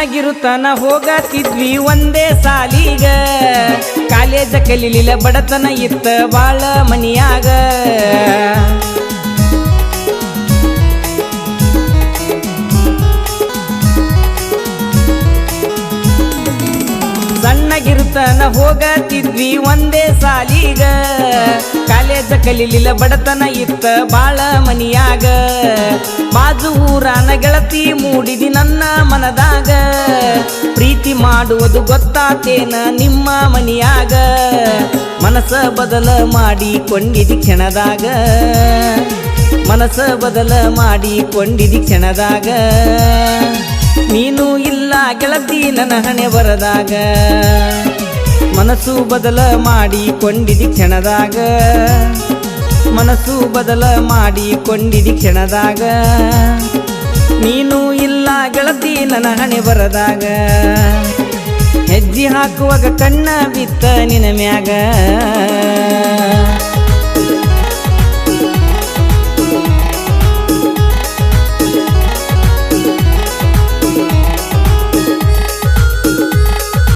ಸಣ್ಣಗಿರುತನ ಹೋಗತಿದ್ವಿ ಒಂದೇ ಸಾಲಿಗ ಕಾಲೇಜ ಕಲಿಲಿಲ್ಲ ಬಡತನ ಇತ್ತ ಬಾಳ ಮನಿಯಾಗ ಸಣ್ಣಗಿರುತನ ಹೋಗತಿದ್ವಿ ಒಂದೇ ಸಾಲಿಗ ಕಾಲೇಜ ಕಲಿಲಿಲ್ಲ ಬಡತನ ಇತ್ತ ಬಾಳ ಮನಿಯಾಗ ಬಾಜು ಊರಾನ ಗೆಳತಿ ಮೂಡಿದಿ ನನ್ನ ಮನದಾಗ ಪ್ರೀತಿ ಮಾಡುವುದು ಗೊತ್ತಾತೇನ ನಿಮ್ಮ ಮನಿಯಾಗ ಮನಸ ಬದಲ ಮಾಡಿ ಕೊಂಡಿದಿ ಕ್ಷಣದಾಗ ಮನಸ ಬದಲ ಮಾಡಿ ಕೊಂಡಿದಿ ಕ್ಷಣದಾಗ ನೀನು ಇಲ್ಲ ಗೆಳತಿ ನನ್ನ ಹಣೆ ಬರದಾಗ ಮನಸ್ಸು ಬದಲ ಮಾಡಿ ಕೊಂಡಿದಿ ಕ್ಷಣದಾಗ ಮನಸ್ಸು ಬದಲ ಮಾಡಿ ಕೊಂಡಿದಿ ಕ್ಷಣದಾಗ ನೀನು ಇಲ್ಲ ಗೆಳತಿ ನನ್ನ ಹಣೆ ಬರದಾಗ ಹೆಜ್ಜೆ ಹಾಕುವಾಗ ಕಣ್ಣ ಬಿತ್ತ ನಿನ ಮ್ಯಾಗ